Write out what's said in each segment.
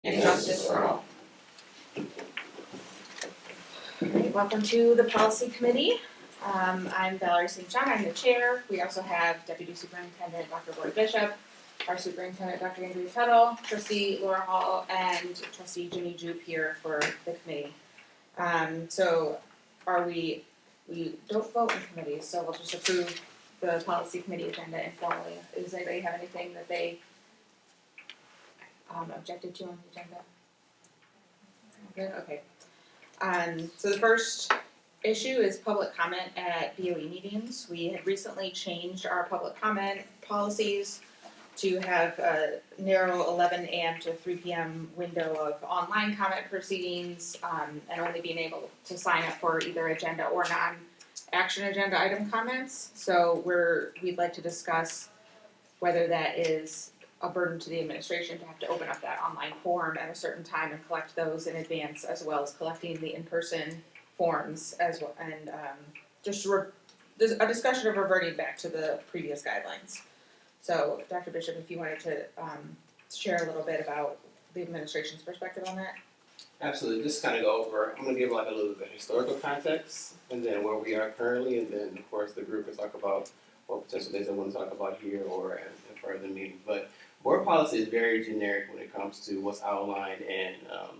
and justice for all. Alright, welcome to the policy committee. I'm Valarie St. John, I'm the chair. We also have Deputy Superintendent Dr. Boyd Bishop, our Superintendent Dr. Andrea Tuttle, Trustee Laura Hall, and Trustee Ginny Jeup here for the committee. We don't vote in committees, so we'll just approve the policy committee agenda informally. Does anybody have anything that they objected to on the agenda? Good, okay. So the first issue is public comment at BoE meetings. We had recently changed our public comment policies to have a narrow 11 a.m. to 3 p.m. window of online comment proceedings, and only being able to sign up for either agenda or non-action agenda item comments. So we'd like to discuss whether that is a burden to the administration to have to open up that online form at a certain time and collect those in advance, as well as collecting the in-person forms as well, and there's a discussion of reverting back to the previous guidelines. So, Dr. Bishop, if you wanted to share a little bit about the administration's perspective on that. Absolutely. Just kind of go over, I'm going to give like a little bit of historical context, and then where we are currently, and then of course the group can talk about what potential things they want to talk about here or in further meetings. But board policy is very generic when it comes to what's outlined in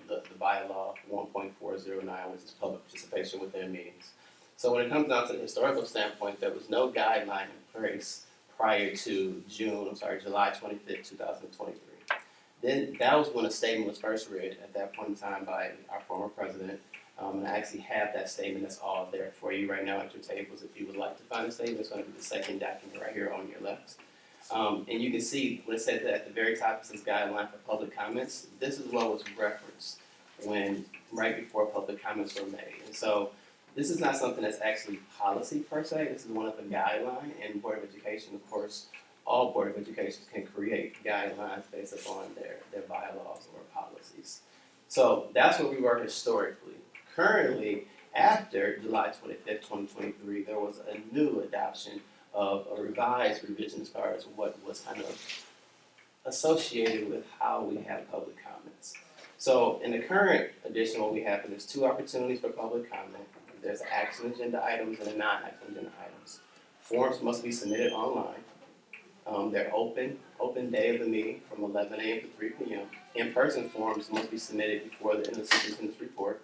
the bylaw 1.409, which is public participation within meetings. So when it comes down to the historical standpoint, there was no guideline in place prior to July 25th, 2023. Then that was when a statement was first read at that point in time by our former president. And I actually have that statement that's all there for you right now at your tables. If you would like to find the statement, it's going to be the second document right here on your left. And you can see when it says that at the very top it says guideline for public comments. This is what was referenced right before public comments were made. And so this is not something that's actually policy per se. This is one of the guidelines. And Board of Education, of course, all Board of Education can create guidelines based upon their bylaws or policies. So that's where we were historically. Currently, after July 25th, 2023, there was a new adoption of a revised revision as far as what was kind of associated with how we have public comments. So in the current edition, what we have is 2 opportunities for public comment. There's action agenda items and non-action agenda items. Forms must be submitted online. They're open day of the meeting from 11 a.m. to 3 p.m. In-person forms must be submitted before the end of the superintendent's report.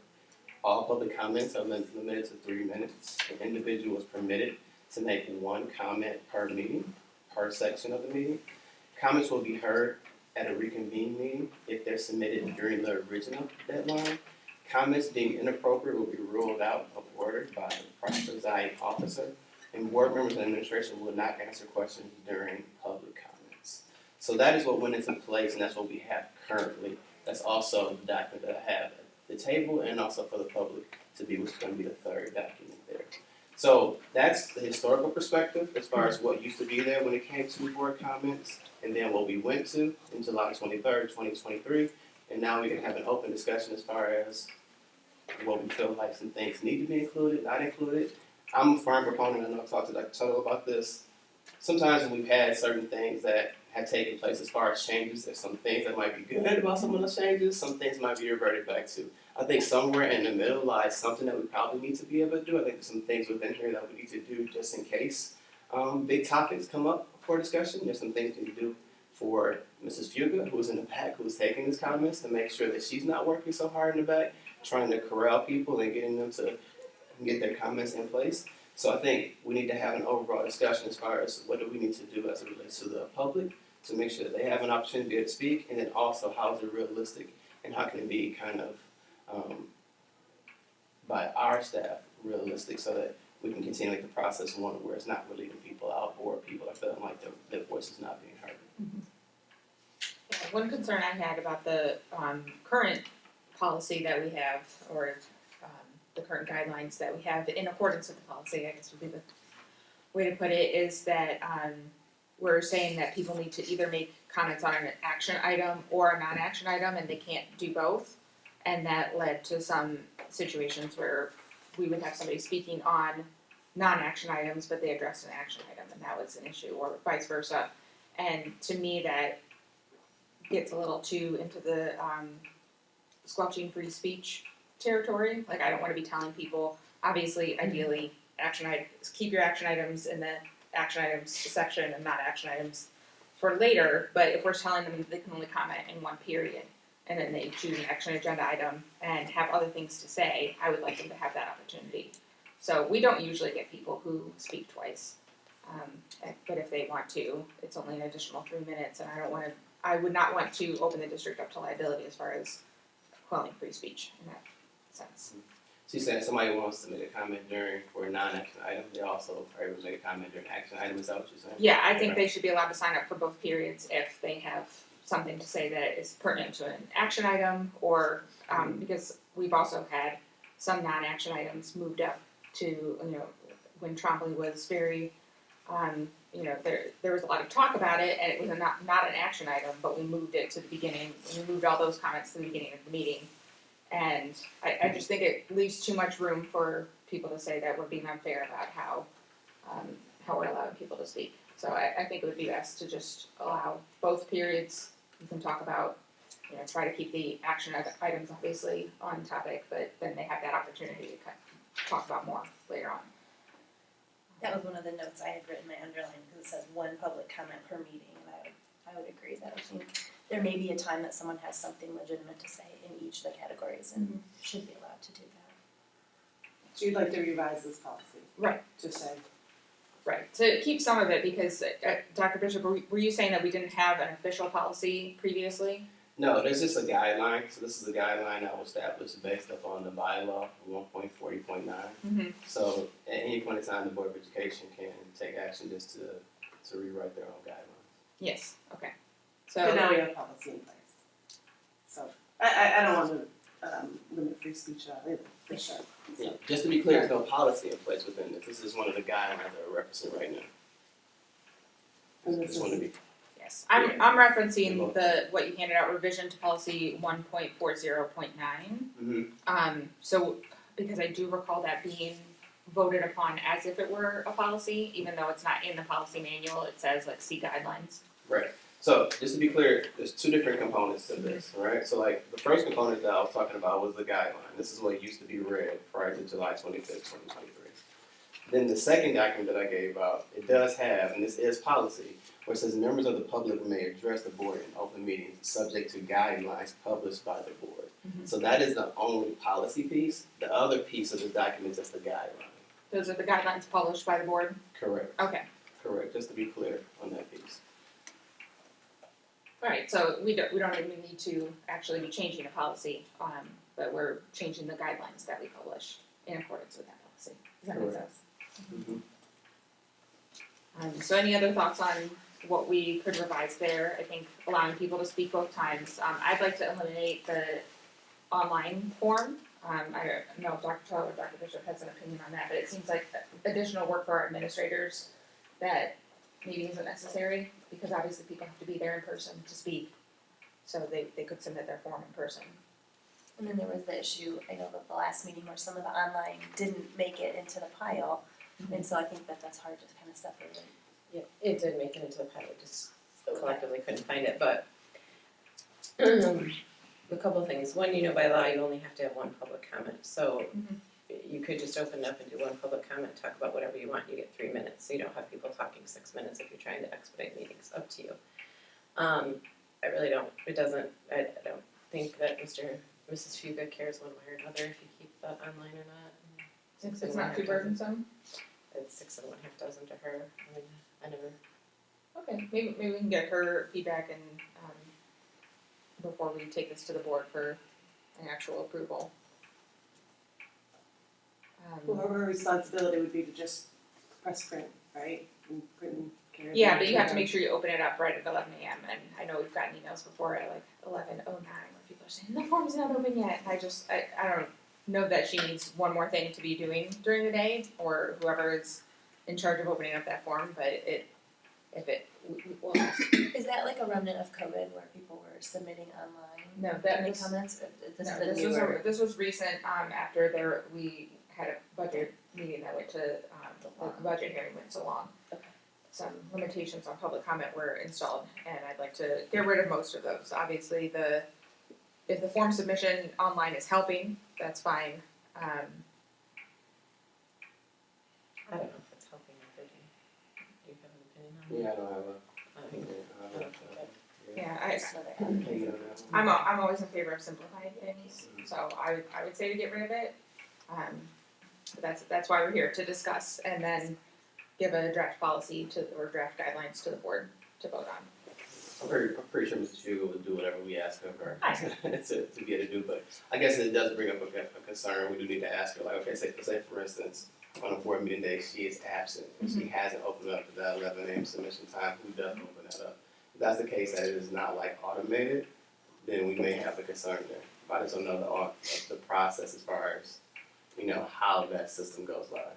All public comments are limited to 3 minutes. The individual is permitted to make 1 comment per meeting, per section of the meeting. Comments will be heard at a reconvened meeting if they're submitted during the original deadline. Comments deemed inappropriate will be ruled out of order by the presiding officer, and board members and administration will not answer questions during public comments. So that is what went into place, and that's what we have currently. That's also the document that I have at the table, and also for the public to be, which is going to be the third document there. So that's the historical perspective as far as what used to be there when it came to board comments, and then what we went to in July 23rd, 2023, and now we can have an open discussion as far as what we feel like some things need to be included, not included. I'm a firm proponent, I know I've talked to Dr. Tuttle about this. Sometimes when we've had certain things that have taken place as far as changes, there's some things that might be good about some of those changes, some things might be reverted back to. I think somewhere in the middle lies something that we probably need to be able to do. I think there's some things within here that we need to do just in case big topics come up for discussion. There's some things we need to do for Mrs. Fuga, who's in the back, who's taking these comments, to make sure that she's not working so hard in the back, trying to corral people and getting them to get their comments in place. So I think we need to have an overall discussion as far as what do we need to do as it relates to the public to make sure that they have an opportunity to be able to speak, and then also how is it realistic and how can it be kind of by our staff realistic so that we can continue the process one where it's not really leaving people out or people are feeling like their voice is not being heard. Mm-hmm. Yeah, one concern I had about the current policy that we have, or the current guidelines that we have in accordance with the policy, I guess would be the way to put it, is that we're saying that people need to either make comments on an action item or a non-action item, and they can't do both. And that led to some situations where we would have somebody speaking on non-action items, but they addressed an action item, and that was an issue, or vice versa. And to me, that gets a little too into the, squelching free speech territory. Like, I don't wanna be telling people, obviously, ideally, keep your action items in the action items section and not action items for later, but if we're telling them they can only comment in one period, and then they choose an action agenda item and have other things to say, I would like them to have that opportunity. So we don't usually get people who speak twice, but if they want to, it's only an additional 3 minutes, and I would not want to open the district up to liability as far as quelling free speech in that sense. So you said somebody wants to make a comment for a non-action item, they also are able to make a comment during action item, is that what you're saying? Yeah, I think they should be allowed to sign up for both periods if they have something to say that is pertinent to an action item, or, because we've also had some non-action items moved up to, when Trombley was very, there was a lot of talk about it, and it was not an action item, but we moved it to the beginning, we moved all those comments to the beginning of the meeting. And I just think it leaves too much room for people to say that we're being unfair about how we're allowing people to speak. So I think it would be best to just allow both periods. You can talk about, try to keep the action items obviously on topic, but then they have that opportunity to talk about more later on. That was one of the notes I had written, I underlined, because it says one public comment per meeting, and I would agree that I think there may be a time that someone has something legitimate to say in each of the categories and should be allowed to do that. So you'd like to revise this policy? Right. To say. Right, to keep some of it, because, Dr. Bishop, were you saying that we didn't have an official policy previously? No, there's just a guideline, so this is a guideline that was established based upon the bylaw 1.40.9. Mm-hmm. So at any point in time, the Board of Education can take action just to rewrite their own guidelines. Yes, okay. But now So, we have policy in place. So I don't want to limit free speech at all either, for sure. Yeah. Just to be clear, there's no policy in place within this. This is one of the guidelines that we're referencing right now. And this Just want to be. yes, I'm referencing what you handed out, revision to policy 1.40.9. Mm-hmm. So, because I do recall that being voted upon as if it were a policy, even though it's not in the policy manual, it says like see guidelines. Right. So just to be clear, there's two different components to this, right? So like the first component that I was talking about was the guideline. This is what used to be read prior to July 25th, 2023. Then the second document that I gave out, it does have, and this is policy, where it says members of the public may address the board in open meetings subject to guidelines published by the board. Mm-hmm. So that is the only policy piece. The other piece of the document is the guideline. Those are the guidelines published by the board? Correct. Okay. Correct. Just to be clear on that piece. Alright, so we don't even need to actually be changing a policy, but we're changing the guidelines that we publish in accordance with that policy. Does that make Correct. sense? Mm-hmm. So any other thoughts on what we could revise there? I think allowing people to speak both times. I'd like to eliminate the online form. I don't know if Dr. Tuttle or Dr. Bishop has an opinion on that, but it seems like additional work for our administrators that maybe isn't necessary, because obviously people have to be there in person to speak. So they could submit their form in person. And then there was the issue, I know that the last meeting where some of the online didn't make it into the pile, and so I think that that's hard to kind of separate. Yeah, it did make it into the pile, we just collectively couldn't find it, but a couple of things. One, by law, you only have to have one public comment, so you could just open it up and do one public comment, talk about whatever you want, you get 3 minutes, so you don't have people talking 6 minutes if you're trying to expedite meetings, up to you. I really don't, I don't think that Mrs. Fuga cares one way or another if you keep that online or not. Since it's not too burdensome? It's 6 1/2 dozen to her, I mean, I never. Okay, maybe we can get her feedback and, before we take this to the board for an actual approval. Well, her responsibility would be to just press print, right? And print and carry. Yeah, but you have to make sure you open it up right at 11 a.m. And I know we've gotten emails before at like 11:09 where people are saying the form's not open yet. And I don't know that she needs one more thing to be doing during the day, or whoever is in charge of opening up that form. But we'll ask. Is that like a remnant of COVID where people were submitting online? No, that Any was comments? this was recent. After we had a budget meeting that went to the budget hearing went so long. Okay. some limitations on public comment were installed, and I'd like to get rid of most of those. Obviously, if the form submission online is helping, that's fine. I don't know if it's helping or hurting. Do you have an opinion on that? Yeah, I don't have a, I don't think- I don't think that- Yeah, Just another avenue. Hey, you know that one? I'm always in favor of simplifying things, so I would say to get rid of it. But that's why we're here, to discuss and then give a draft policy or draft guidelines to the board to vote on. I'm pretty sure Mr. Hugo would do whatever we ask of her Aye. to be able to do, but I guess it does bring up a concern. We do need to ask her, like, okay, say for instance, on a board meeting day, she is absent and she hasn't opened up to that 11 a.m. submission time. Who does open that up? If that's the case, that it is not like automated, then we may have a concern there. But I just don't know the process as far as, how that system goes live.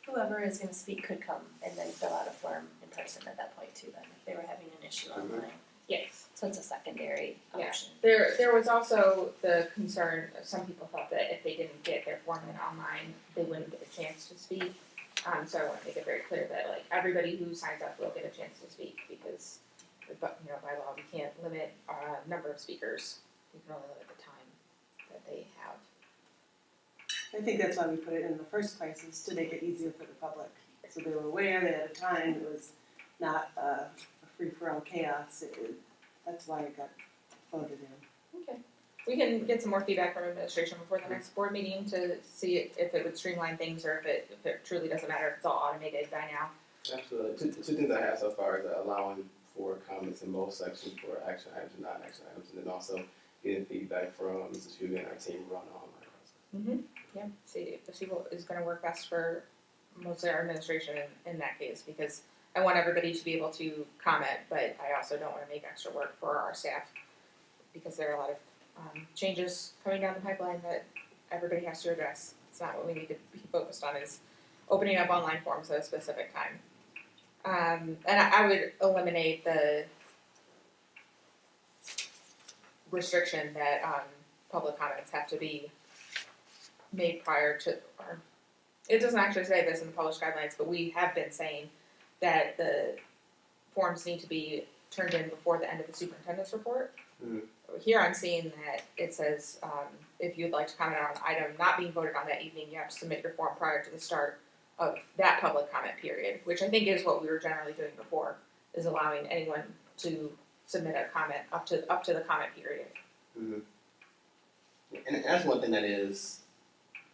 Whoever is gonna speak could come and then fill out a form in person at that point too, then, if they were having an issue online. Yes. So it's a secondary Yeah. option. There was also the concern, some people thought that if they didn't get their form in online, they wouldn't get a chance to speak. So I want to make it very clear that like everybody who signs up will get a chance to speak because, by law, we can't limit number of speakers. We can only limit the time that they have. I think that's why we put it in the first place, is to make it easier for the public. So they were aware, they had a time, it was not a free-for-all chaos. That's why it got voted in. Okay. We can get some more feedback from administration before the next board meeting to see if it would streamline things or if it truly doesn't matter if it's all automated by now. Absolutely. Two things I have so far is allowing for comments in both sections for action items and non-action items, and then also getting feedback from Mrs. Hugo and our team around the online process. Mm-hmm. Yeah. See what is going to work best for mostly our administration in that case, because I want everybody to be able to comment, but I also don't want to make extra work for our staff because there are a lot of changes coming down the pipeline that everybody has to address. It's not what we need to be focused on is opening up online forms at a specific time. And I would eliminate the restriction that public comments have to be made prior to, or it doesn't actually say this in the published guidelines, but we have been saying that the forms need to be turned in before the end of the superintendent's report. Mm-hmm. Here I'm seeing that it says, if you'd like to comment on an item not being voted on that evening, you have to submit your form prior to the start of that public comment period, which I think is what we were generally doing before, is allowing anyone to submit a comment up to the comment period. Mm-hmm. And that's one thing that is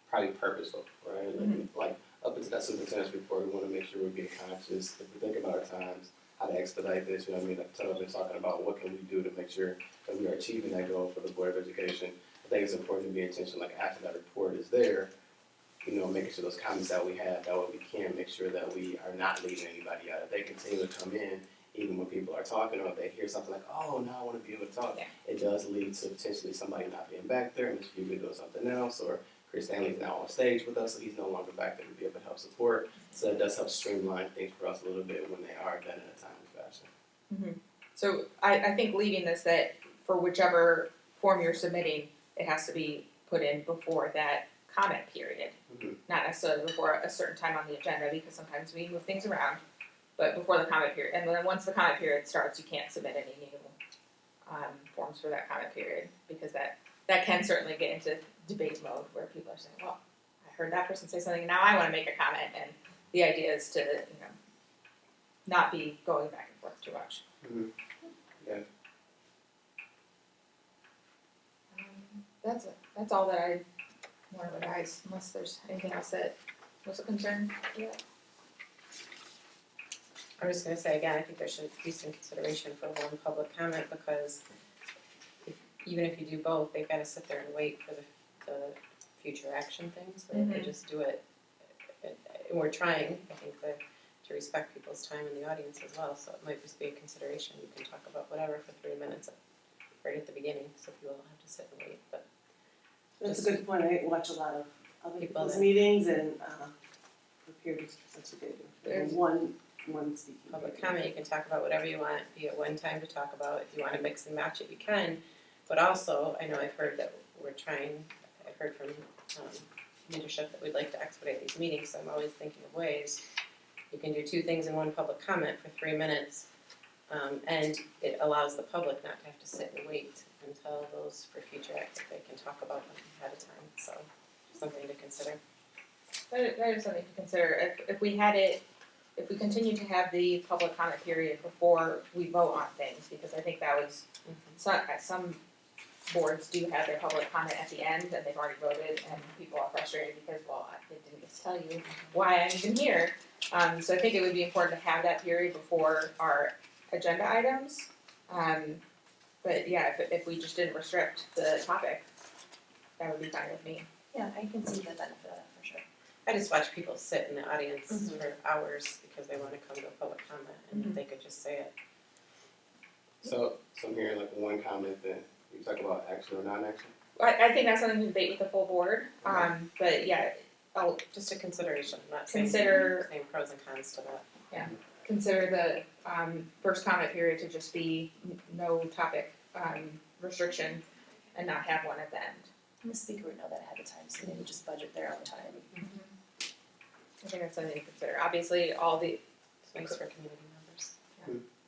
probably purposeful, right? Like up until that superintendent's report, we want to make sure we're being conscious. If we think about our times, how to expedite this, like Tuttle has been talking about what can we do to make sure that we are achieving that goal for the Board of Education. I think it's important to be intentional, like after that report is there, making sure those comments that we have, that way we can make sure that we are not leaving anybody out. If they continue to come in, even when people are talking, or if they hear something like, oh, now I want to be able to talk, it does lead to potentially somebody not being back there, and Mr. Hugo doing something else, or Chris Stanley's now on stage with us, so he's no longer back there to be able to help support. So it does help streamline things for us a little bit when they are done in a timely fashion. Mm-hmm. So I think leaving this, that for whichever form you're submitting, it has to be put in before that comment period. Mm-hmm. Not necessarily before a certain time on the agenda, because sometimes we move things around, but before the comment period. And then once the comment period starts, you can't submit any new forms for that comment period, because that can certainly get into debate mode where people are saying, well, I heard that person say something, and now I want to make a comment, and the idea is to, not be going back and forth too much. Mm-hmm. Yeah. That's all that I want to advise, unless there's anything else that was a concern. Yeah. I was gonna say again, I think there should be some consideration for one public comment, because even if you do both, they've gotta sit there and wait for the future action things, but if they just do it, and we're trying, I think, to respect people's time in the audience as well, so it might just be a consideration. You can talk about whatever for 3 minutes right at the beginning, so people don't have to sit and wait, but. That's a good point. I watch a lot of other People people's that- meetings and prepare just, that's what they do. There's- One speaking. Public comment, you can talk about whatever you want, be it one time to talk about. If you wanna mix and match it, you can. But also, I know I've heard that I've heard from leadership that we'd like to expedite these meetings, so I'm always thinking of ways you can do two things in one public comment for 3 minutes. And it allows the public not to have to sit and wait until those for future acts, they can talk about them ahead of time, so something to consider. That is something to consider, if we had it, if we continue to have the public comment period before we vote on things, because I think that was, some boards do have their public comment at the end, and they've already voted, and people are frustrated because, well, I didn't get to tell you why I'm even here. So I think it would be important to have that period before our agenda items. But yeah, if we just didn't restrict the topic, that would be fine with me. Yeah, I can see the benefit of that for sure. I just watch people sit in the audience Mhm. for hours because they wanna come to a public comment, and if they could just say it. So I'm hearing like one comment then, you talk about action or non-action? I think that's something to debate with the full board, but yeah, I'll Just a consideration, I'm not saying Consider- saying pros and cons to that. consider the, first comment period to just be no topic, restriction, and not have one at the end. And the speaker would know that ahead of time, so they would just budget their own time. I think that's something to consider. Obviously, It's nice for community members.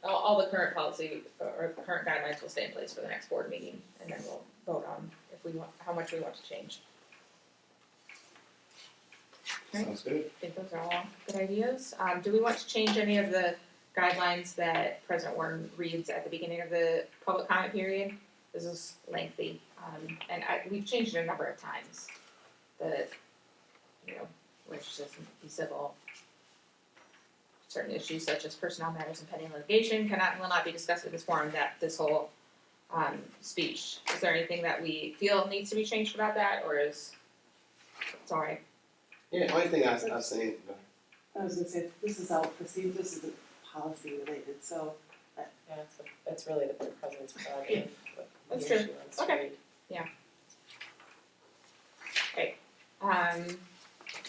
all the current policy or current guidelines will stay in place for the next board meeting, and then we'll vote on if we want, how much we want to change. Right. Sounds good. I think those are all good ideas. Do we want to change any of the guidelines that President Warren reads at the beginning of the public comment period? This is lengthy, and we've changed it a number of times. That, which just be civil. Certain issues such as personnel matters and pending litigation will not be discussed at this forum, that this whole, speech. Is there anything that we feel needs to be changed about that, or is, it's all right? Yeah, the only thing I've seen, I was gonna say, this is all perceived, this isn't policy related, so Yeah, so that's really the board president's prerogative, what That's he or true. she wants to Okay. read.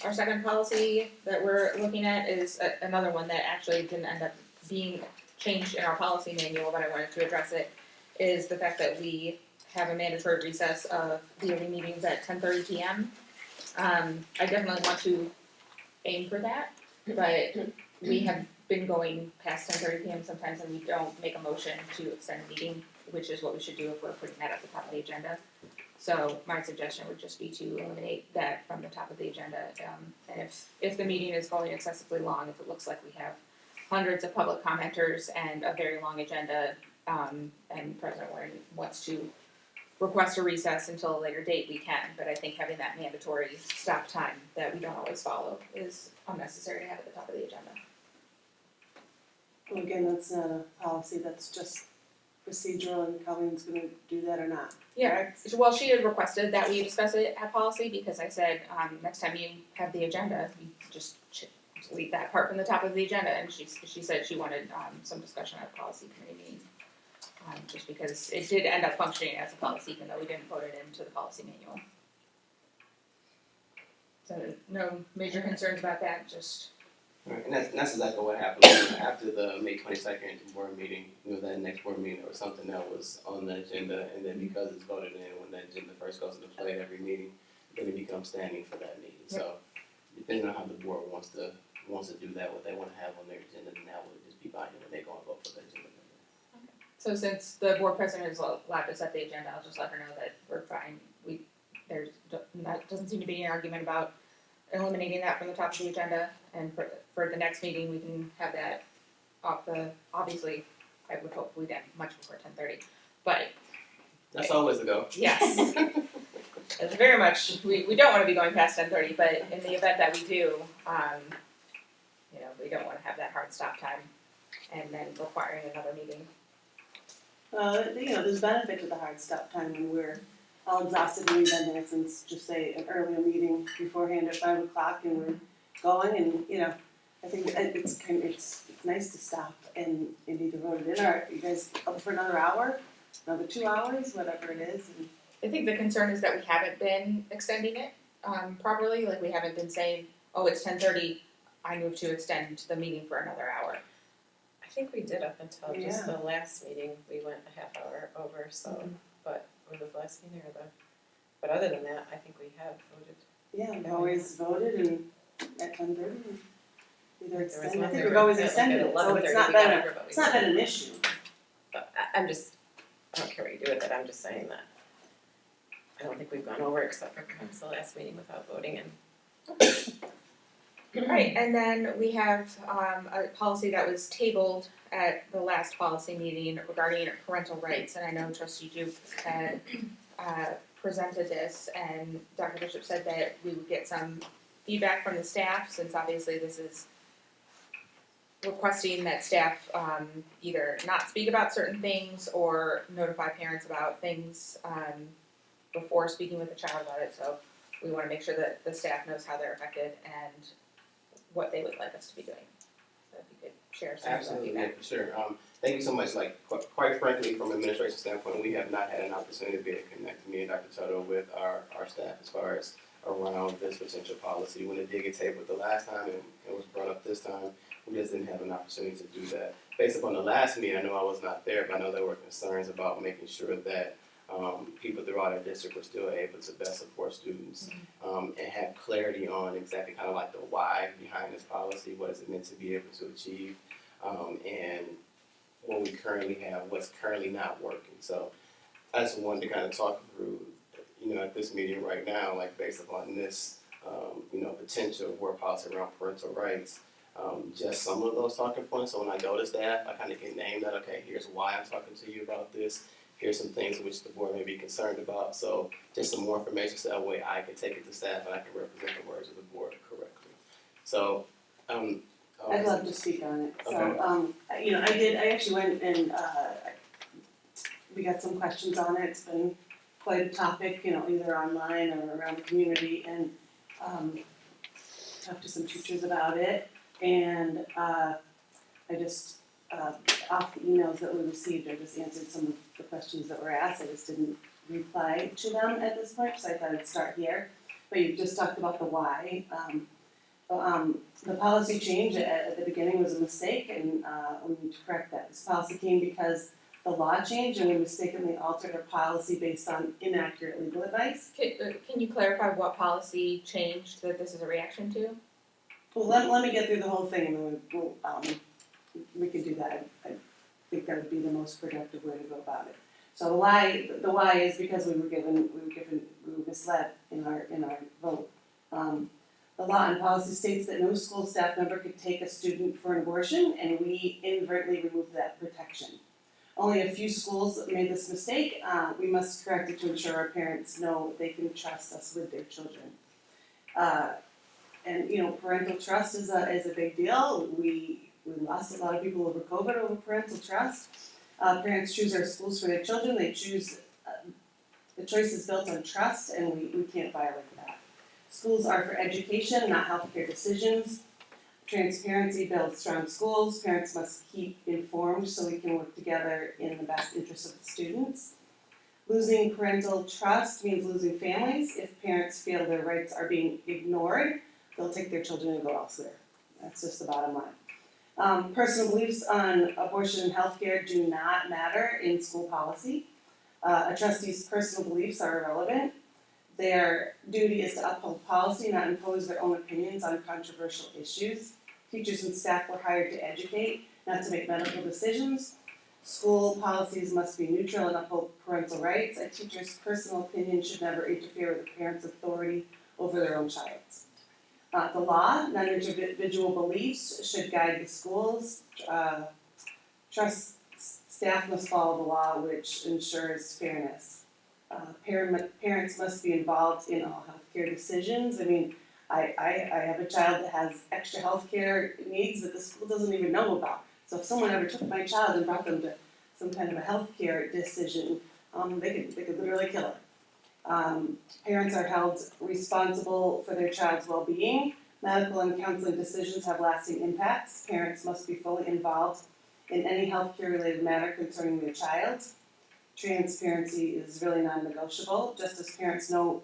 Our second policy that we're looking at is another one that actually didn't end up being changed in our policy manual, but I wanted to address it, is the fact that we have a mandatory recess of BoE meetings at 10:30 p.m. I definitely want to aim for that, but we have been going past 10:30 p.m. sometimes, and we don't make a motion to extend the meeting, which is what we should do if we're putting that at the top of the agenda. So my suggestion would just be to eliminate that from the top of the agenda, and if the meeting is going excessively long, if it looks like we have hundreds of public commenters and a very long agenda, and President Warren wants to request a recess until a later date, we can, but I think having that mandatory stop time that we don't always follow is unnecessary to have at the top of the agenda. well, again, that's not a policy, that's just procedural, and Colleen's gonna do that or not. Yeah, well, she had requested that we discuss it at policy, because I said, next time you have the agenda, you just delete that part from the top of the agenda, and she said she wanted, some discussion at a policy committee meeting. Just because it did end up functioning as a policy, even though we didn't put it into the policy manual. So, no major concerns about that, just, right, and that's exactly what happened after the May 22nd board meeting. That next board meeting, there was something that was on the agenda, and then because it's voted in, when that agenda first goes into play at every meeting, then it becomes standing for that meeting. So depending on how the board wants to do that, what they want to have on their agenda, then that would just be binding when they go and vote for the agenda. so since the board president is allowed to set the agenda, I'll just let her know that we're fine. That doesn't seem to be an argument about eliminating that from the top of the agenda, and for the next meeting, we can have that off obviously, I would hope we'd have much before 10:30, but That's always the goal. yes. It's very much, we don't wanna be going past 10:30, but in the event that we do, we don't wanna have that hard stop time and then requiring another meeting. There's benefit to the hard stop time when we're all exhausted and we've been there since, just say, an earlier meeting beforehand at 5 o'clock and we're going, and, I think it's nice to stop and either vote it in, or you guys up for another hour, another 2 hours, whatever it is, and I think the concern is that we haven't been extending it, properly, like we haven't been saying, oh, it's 10:30, I move to extend the meeting for another hour. I think we did up until just Yeah. the last meeting, we went a half hour over, so, but, or the last meeting or but other than that, I think we have voted. yeah, we always voted and at 10:30. either was extend, I one think we we've were always at, like, extended at it, so 11:30 it's we not got been, over, but we it's not been an issue. But I'm just, I don't care what you do with it, I'm just saying that I don't think we've gone over except for perhaps the last meeting without voting and. Alright, and then we have a policy that was tabled at the last policy meeting regarding parental rights, and I know trustee Jeup had presented this, and Dr. Bishop said that we would get some feedback from the staff, since obviously this is requesting that staff either not speak about certain things or notify parents about things before speaking with the child about it, so we wanna make sure that the staff knows how they're affected and what they would like us to be doing. So if you could share some of that Absolutely, yeah, feedback. for sure. Thank you so much. Like, quite frankly, from an administration standpoint, we have not had an opportunity to be able to connect me and Dr. Tuttle with our staff as far as around this potential policy. When it did get tabled the last time and it was brought up this time, we just didn't have an opportunity to do that. Based upon the last meeting, I know I was not there, but I know there were concerns about making sure that people throughout our district were still able to best support students and have clarity on exactly kind of like the why behind this policy, what is it meant to be able to achieve, and what we currently have, what's currently not working. So I just wanted to kind of talk through, at this meeting right now, like based upon this, potential work policy around parental rights, just some of those talking points. So when I go to staff, I kind of get named that, okay, here's why I'm talking to you about this. Here's some things which the board may be concerned about. So just some more information so that way I can take it to staff and I can represent the words of the board correctly. So, I'd love to speak on it. So, Okay. I actually went and, we got some questions on it. It's been quite a topic, either online or around the community, and, talked to some teachers about it. And, I just, off the emails that we received, I just answered some of the questions that were asked. I just didn't reply to them at this point, so I thought I'd start here. But you just talked about the why. The policy change at the beginning was a mistake, and we need to correct that. This policy came because the law changed and we mistakenly altered our policy based on inaccurate legal advice. Can you clarify what policy changed that this is a reaction to? Well, let me get through the whole thing, and then we can do that. I think that would be the most productive way to go about it. So the why is because we were misled in our vote. The law and policy states that no school staff member could take a student for an abortion, and we inadvertently removed that protection. Only a few schools made this mistake. We must correct it to ensure our parents know they can trust us with their children. And parental trust is a big deal. We lost a lot of people over COVID over parental trust. Parents choose our schools for their children. They choose, the choice is built on trust, and we can't violate that. Schools are for education, not healthcare decisions. Transparency builds strong schools. Parents must keep informed so we can work together in the best interest of the students. Losing parental trust means losing families. If parents feel their rights are being ignored, they'll take their children and go elsewhere. That's just the bottom line. Personal beliefs on abortion and healthcare do not matter in school policy. A trustee's personal beliefs are irrelevant. Their duty is to uphold policy, not impose their own opinions on controversial issues. Teachers and staff were hired to educate, not to make medical decisions. School policies must be neutral and uphold parental rights. A teacher's personal opinion should never interfere with a parent's authority over their own child's. The law, non-individual beliefs should guide the schools. Staff must follow the law, which ensures fairness. Parents must be involved in all healthcare decisions. I mean, I have a child that has extra healthcare needs that the school doesn't even know about. So if someone ever took my child and brought them to some kind of a healthcare decision, they could literally kill her. Parents are held responsible for their child's well-being. Medical and counseling decisions have lasting impacts. Parents must be fully involved in any healthcare-related matter concerning their child. Transparency is really non-negotiable. Just as parents know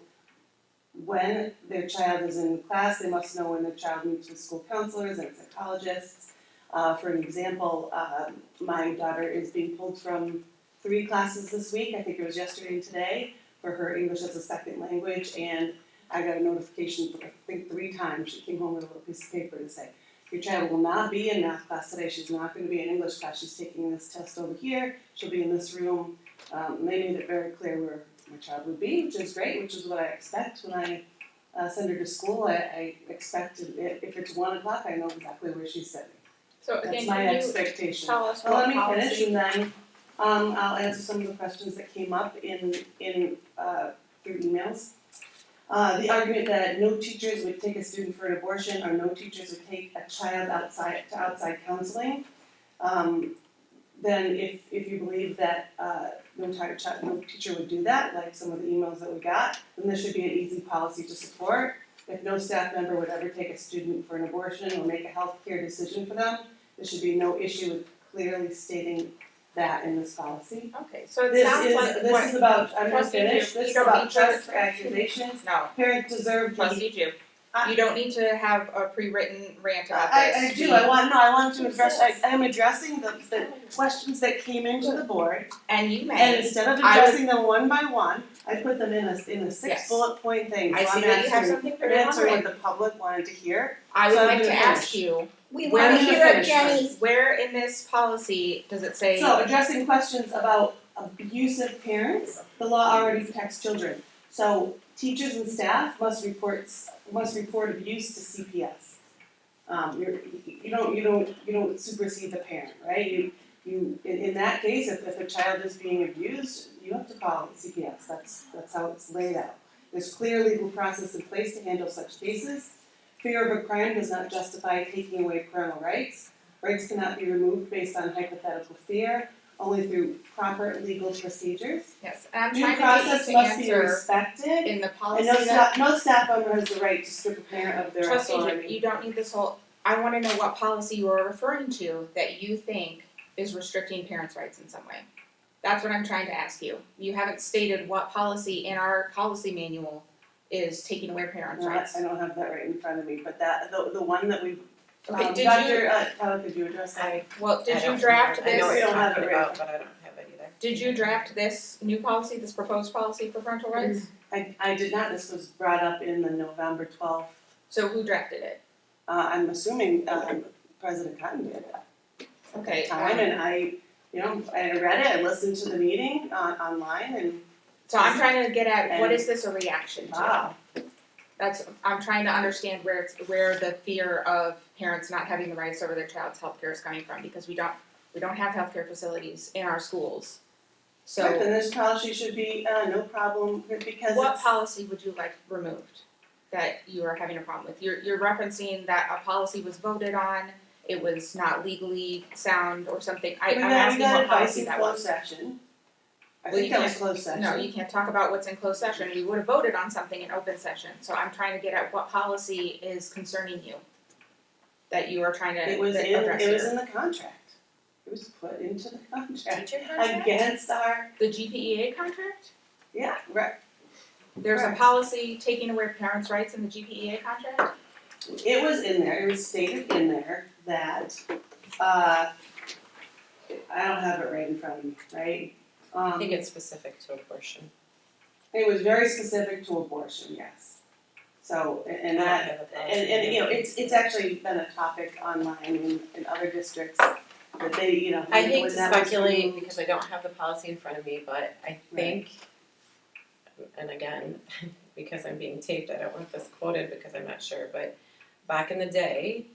when their child is in class, they must know when their child meets with school counselors and psychologists. For an example, my daughter is being pulled from 3 classes this week. I think it was yesterday and today for her English as a second language, and I got a notification, I think 3 times. She came home with a little piece of paper to say, your child will not be in math class today, she's not gonna be in English class, she's taking this test over here, she'll be in this room. They made it very clear where my child would be, which is great, which is what I expect when I send her to school. I expect if it's 1 o'clock, I know exactly where she's sitting. So That's again, my can you expectation. tell us Well, what let me finish policy? and then I'll answer some of the questions that came up through emails. The argument that no teachers would take a student for an abortion or no teachers would take a child outside counseling. Then if you believe that no teacher would do that, like some of the emails that we got, then this should be an easy policy to support. If no staff member would ever take a student for an abortion or make a healthcare decision for them, there should be no issue with clearly stating that in this policy. Okay, so it sounds like This is about, I'm gonna Trustee finish, Jeup, this you is don't about need trust to- for accusations. no, Parents deserve the. Trustee Jeup, I- you don't need to have a pre-written rant about I this. do, I want to address, I am addressing the questions that came into the board, And you and may, instead of I would- addressing them one by one, I put them in a Yes. 6 bullet point thing, I so see I'm that you have answering, something I'm to answering what elaborate. the public wanted to hear. I would so I'm like to gonna ask finish. you, We where wanna in hear it, finish Jenny. first. where in this policy does it say? So addressing questions about abusive parents, the law already protects children. So teachers and staff must report abuse to CPS. You don't supersede the parent, right? In that case, if a child is being abused, you have to call CPS. That's how it's laid out. There's clear legal process in place to handle such cases. Fear of a crime does not justify taking away parental rights. Rights cannot be removed based on hypothetical fear, only through proper legal procedures. Yes, and I'm Due trying to process get you must to be answer respected, in the and policy no that, staff member has the right to strip a parent of their Trustee Jeup, authority. you don't need this whole, I wanna know what policy you are referring to that you think is restricting parents' rights in some way. That's what I'm trying to ask you. You haven't stated what policy in our policy manual is taking away parents' No, rights. I don't have that right in front of me, but the one that we, Okay, did you, Dr. Tuttle, could you address that? I did you don't draft remember. I know We what this, you're don't have talking it right. about, but I don't have it either. did you draft this new policy, this proposed policy for parental rights? I did not, this was brought up in the November 12th, So who drafted it? I'm assuming President Cotton did at Okay, that time, and I read it, I listened to the meeting online, and so I'm trying to get at, what is this a reaction to? wow. I'm trying to understand where the fear of parents not having the rights over their child's healthcare is coming from, because we don't have healthcare facilities in our schools. Right, then So this policy should be no problem, because what it's, policy would you like removed that you are having a problem with? You're referencing that a policy was voted on, it was not legally sound or something. I'm we asking got what advice policy in that closed was. session. I Well, think you that was can't- closed session. No, you can't talk about what's in closed session. We would have voted on something in open session. So I'm trying to get at what policy is concerning you that you are trying to address It was here. in the contract. It was put into the contract. Teacher contract? Against our, The GPEA contract? yeah, right, There's a Correct. policy taking away parents' rights in the GPEA contract? it was in there, it was stated in there that, I don't have it right in front of me, right? I think it's specific to abortion. It was very specific to abortion, yes. So, and I don't that, have a policy. it's actually been a topic online in other districts, that they, I hate when to that was speculate removed- because I don't have the policy in front of me, but I think, and again, because I'm being taped, I don't want this quoted because I'm not sure, but back in the day,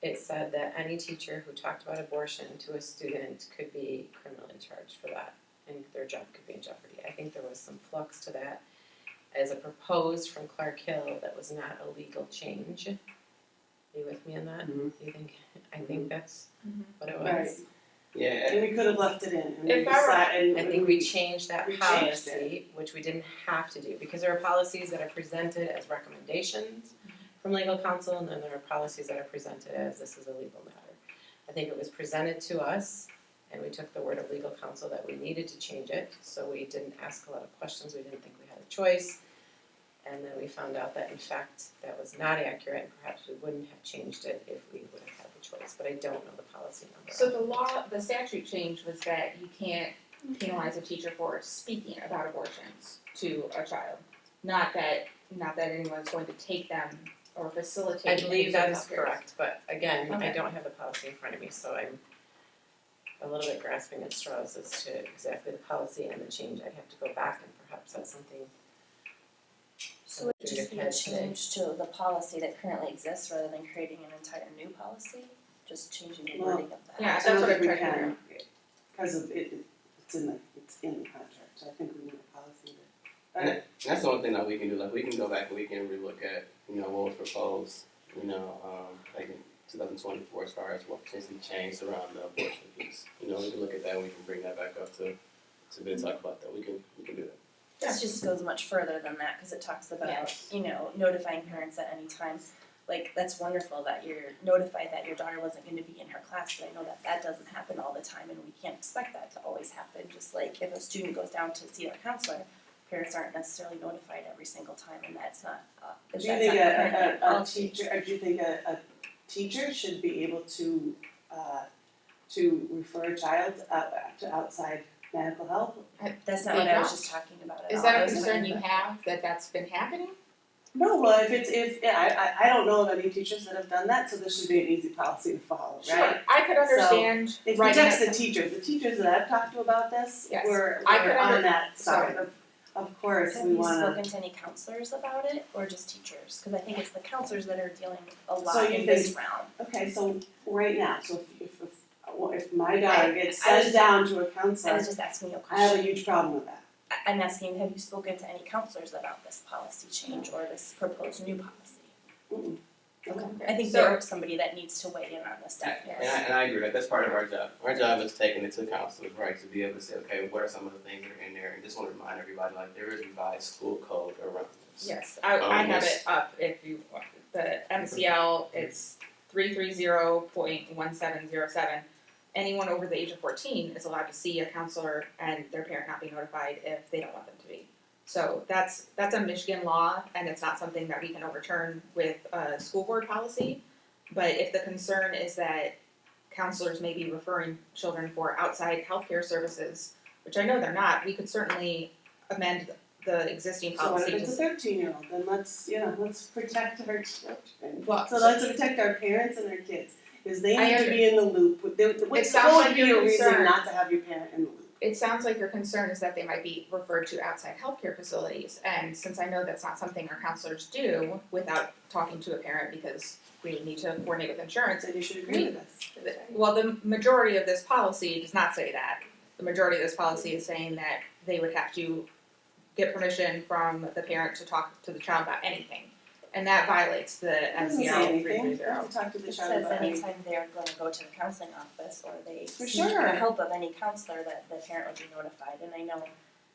it said that any teacher who talked about abortion to a student could be criminally charged for that, and their job could be in jeopardy. I think there was some flux to that as a proposed from Clark Hill that was not a legal change. Are you with me on that? Mhm. You think? I think that's Mhm. what it was. Right. Yeah, And we could have left it in, and we If I were- decided, I think we changed that we changed policy, which we didn't have to do, because there are policies that are presented as recommendations from legal counsel, and then there are policies that are presented as this is a legal matter. I think it was presented to us, and we took the word of legal counsel that we needed to change it, so we didn't ask a lot of questions, we didn't think we had a choice. And then we found out that in fact, that was not accurate, and perhaps we wouldn't have changed it if we would have had the choice, but I don't know the policy number. So the statute change was that you can't penalize a teacher for speaking about abortions to a child. Not that anyone's going to take them or facilitate. I any believe that sort of is healthcare. correct, but again, I Okay. don't have the policy in front of me, so I'm a little bit grasping at straws as to exactly the policy and the change. I'd have to go back and perhaps that's something. So it would just be a change to the policy that currently exists rather than creating an entire new policy, just changing the Well, wording of that. Yeah, I that's don't what I'm think we trying to figure can, out. because of it's in the contract, so I think we need a policy to. And that's the only thing that we can do, like, we can go back and we can relook at, what was proposed, like in 2024 as far as what potentially changed around the abortion piece. We can look at that and we can bring that back up to be able to talk about that, we can do that. This just goes much further than that, cause it talks about, Yes. notifying parents at any time. Like, that's wonderful that you're notified that your daughter wasn't gonna be in her class, but I know that that doesn't happen all the time and we can't expect that to always happen. Just like if a student goes down to see their counselor, parents aren't necessarily notified every single time and that's not, Do you that's think not currently a policy. teacher, or do you think a teacher should be able to refer a child to outside medical help? That's not what I was just talking about at all. Is that I a was concern talking you about- have, that that's been happening? No, well, I don't know of any teachers that have done that, so this should be an easy policy to follow, right? I could understand It writing protects it- the teachers that I've talked to about this, Yes. were I could on under- that side sorry. of course, Have we you wanna. spoken to any counselors about it or just teachers? Cause I think it's the counselors that are dealing a So lot you in this think- realm. Okay, so right now, so if my daughter gets I was sent down to a I counselor, was just asking you a I have a question. huge problem with that. I'm asking, have you spoken to any counselors about this policy change or this proposed new policy? Mm-mm. Okay. I think So- there's somebody that needs to weigh in on this definitely. And I agree, like, that's part of our job. Our job is taking it to counselors, right, to be able to say, okay, what are some of the things that are in there? And just want to remind everybody, like, there is revised school code around this. Yes, I have Yes. it up if you want. The MCL, it's 330.1707. Anyone over the age of 14 is allowed to see a counselor and their parent not be notified if they don't want them to be. So that's a Michigan law, and it's not something that we can overturn with a school board policy. But if the concern is that counselors may be referring children for outside healthcare services, which I know they're not, we could certainly amend the existing So what policy if it's a to 13-year-old, then let's protect our children. Well, So let's protect our parents and our kids, because they I need to be in the loop, It what's sounds going like to be you're a reason concerned. not to have your parent in the loop. It sounds like your concern is that they might be referred to outside healthcare facilities, and since I know that's not something our counselors do without talking to a parent because we need to coordinate with insurance. So you should agree with us. Well, the majority of this policy does not say that. The majority of this policy is saying that they would have to get permission from the parent to talk to the child about anything. And that violates the It doesn't say MCL anything, 330. you have to talk to the It child says about anything. anytime they're gonna go to the counseling office or they For seek sure. the help of any counselor that the parent would be notified, and I know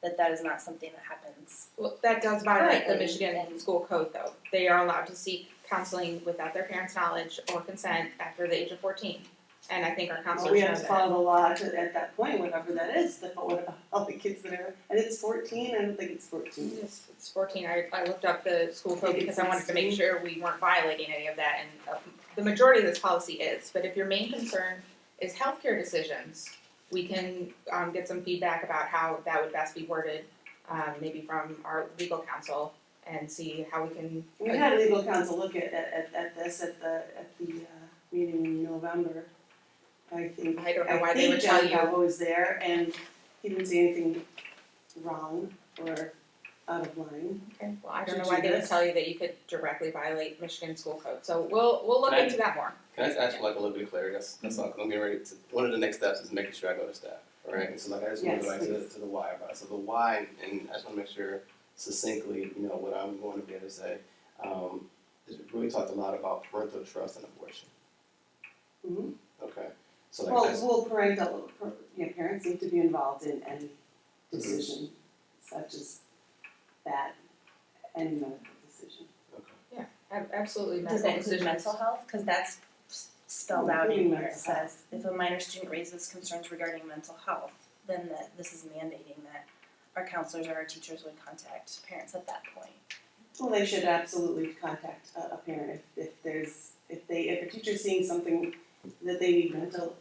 that that is not something that happens. Well, that does violate the Currently, Michigan and- school code though. They are allowed to seek counseling without their parents' knowledge or consent after the age of 14. And I think our Well, counselors we know have to that. follow the law at that point, whatever that is, but what about all the kids that are, and it's 14, I don't think it's 14. It's 14. I looked up the school code because I wanted to make sure we weren't violating any of that, and the majority of this policy is. But if your main concern is healthcare decisions, we can get some feedback about how that would best be worded, maybe from our legal counsel, and see how we can. We had legal counsel look at this at the meeting in November. I think I don't know why they would tell Jeup you. was there and he didn't see anything wrong or out of line. Okay, well, I don't know Should why do they would this. tell you that you could directly violate Michigan school code. So we'll look Can I- into that more. Can I just ask for like a little bit of clarity? That's all, 'cause I'm getting ready to, one of the next steps is making sure I go to staff, alright? And so like I just wanna go Yes, back please. to the why about it. So the why, and I just wanna make sure succinctly, what I'm going to be able to say, is we really talked a lot about parental trust and abortion, Mm-hmm. okay? So like that's, Parents need to be involved in any decision such as that, any medical decision. okay. Absolutely, Does medical that include decisions. mental health? Cause that's spelled Oh, out in including here, it mental health. says, if a minor student raises concerns regarding mental health, then this is mandating that our counselors or our teachers would contact parents at that point. Well, they should absolutely contact a parent if a teacher's seeing something that they need mental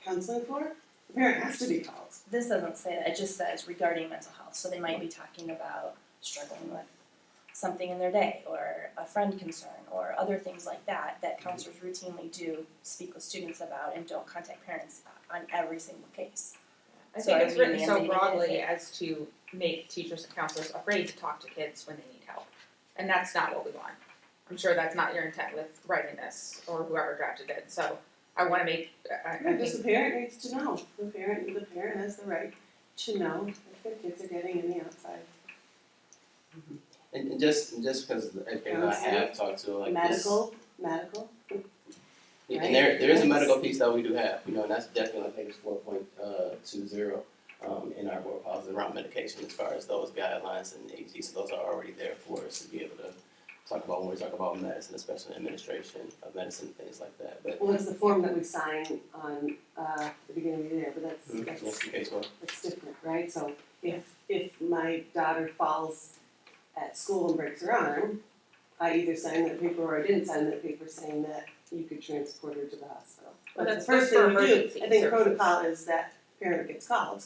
counseling for, the parent has to be called. This doesn't say that, it just says regarding mental health, so they might be talking about struggling with something in their day or a friend concern or other things like that that counselors routinely do speak with students about and don't contact parents on every single case. I So think are it's we written so mandating broadly it? as to make teachers and counselors afraid to talk to kids when they need help. And that's not what we want. I'm sure that's not your intent with writing this or whoever drafted it, so I wanna make, I Just think, the parent needs to know, the parent has the right to know if their kids are getting in the outside. And just because I have talked to like this. Medical, And there is a medical piece that we do have, you know, and that's definitely, I think it's 4.20 in our board policy around medication as far as those guidelines and AG, so those are already there for us to be able to talk about when we talk about medicine, especially administration of medicine, things like that. But well, it's the form that we sign on, the beginning of the year, but that's the case. Well, that's different, right? So if my daughter falls at school and breaks her arm, I either sign that paper or I didn't sign that paper saying that you could transport her to the hospital. Well, But that's the first for thing you do, emergency I think services. protocol is that parent gets called.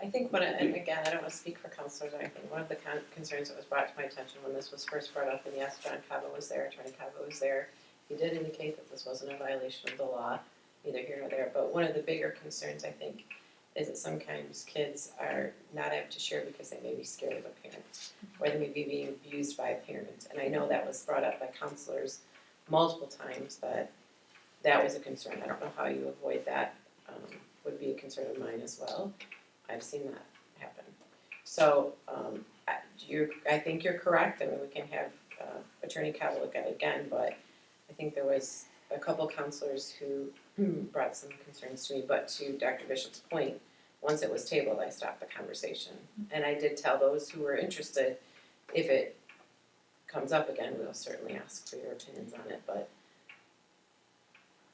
I think and again, I don't wanna speak for counselors or anything, one of the concerns that was brought to my attention when this was first brought up, and yes, John Cabo was there, Attorney Cabo was there, he did indicate that this wasn't a violation of the law, neither here nor there, but one of the bigger concerns, I think, is that sometimes kids are not apt to share because they may be scared of a parent, or they may be being abused by a parent, and I know that was brought up by counselors multiple times, that was a concern, I don't know how you avoid that, would be a concern of mine as well. I've seen that happen. So, I think you're correct, I mean, we can have Attorney Cabo look at it again, but I think there was a couple counselors who brought some concerns to me, but to Dr. Bishop's point, once it was tabled, I stopped the conversation. And I did tell those who were interested, if it comes up again, we'll certainly ask for your opinions on it, but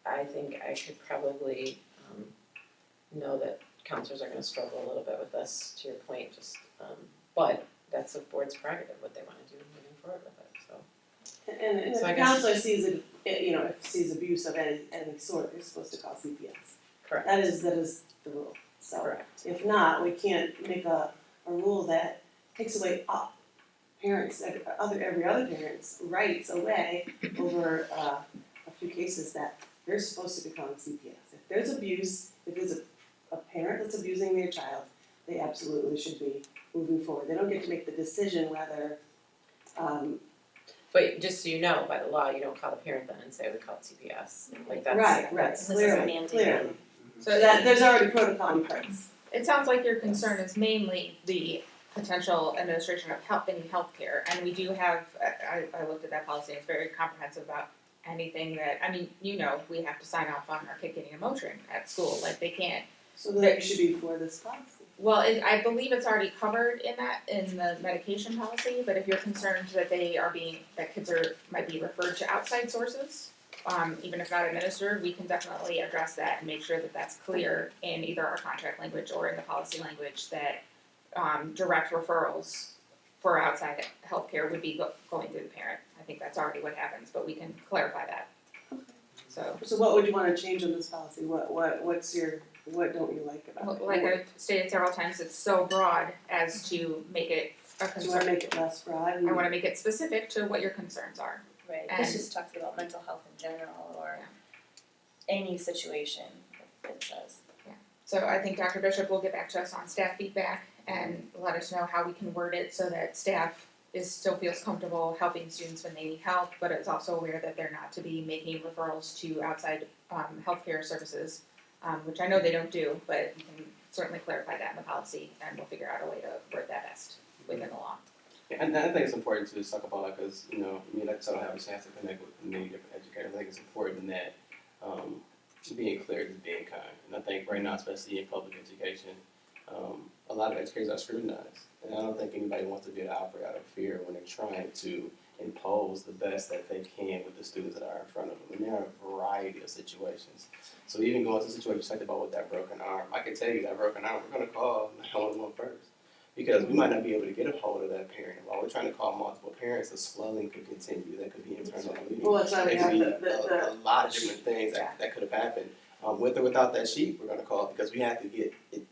I think I could probably know that counselors are gonna struggle a little bit with this, to your point, just, but that's the board's prerogative, what they wanna do moving forward with it, so. And if So I the guess- counselor sees it, if sees abuse of any sort, they're supposed to call CPS. Correct. That is the rule. So Correct. if not, we can't make a rule that takes away parents, every other parent's rights away over a few cases that they're supposed to be calling CPS. If there's abuse, if there's a parent that's abusing their child, they absolutely should be moving forward. They don't get to make the decision whether, But just so you know, by the law, you don't call the parent then and say we call it CPS, like that's. right, that's- This is clearly, mandated. clearly. so That, there's already protocol in place. it sounds like your concern is mainly the potential administration of any healthcare, and we do have, I looked at that policy, and it's very comprehensive about anything that, I mean, we have to sign off on our kid getting a Motrin at school, like they can't. So that should be for this policy. Well, I believe it's already covered in the medication policy, but if you're concerned that that kids might be referred to outside sources, even if not administered, we can definitely address that and make sure that that's clear in either our contract language or in the policy language that, direct referrals for outside healthcare would be going through the parent. I think that's already what happens, but we can clarify that. So what would you wanna change in this policy? What don't you like about it? Like I've stated several times, it's so broad as to make it a Do you wanna concern. make it less broad? I wanna make it specific to what your concerns are. Right, And- this just talks about mental health in general or any situation, it says. So I think Dr. Bishop will get back to us on staff feedback and let us know how we can word it so that staff still feels comfortable helping students when they need help, but is also aware that they're not to be making referrals to outside healthcare services, which I know they don't do, but we can certainly clarify that in the policy and we'll figure out a way to word that best within the law. and I think it's important to talk about it because, me and I don't have a chance to connect with many different educators. I think it's important that being clear is being kind. And I think right now, especially in public education, a lot of educators are scrutinized. And I don't think anybody wants to be able to operate out of fear when they're trying to impose the best that they can with the students that are in front of them. And there are a variety of situations. So even going to situations like about with that broken arm, I can tell you that broken arm, we're going to call 911 first. Because we might not be able to get a hold of that parent. While we're trying to call multiple parents, the swelling could continue. That could be internal bleeding. Well, that's why we It have could be the a lot of different things that could have happened. With or without that sheet, we're going to call it because we have to get it.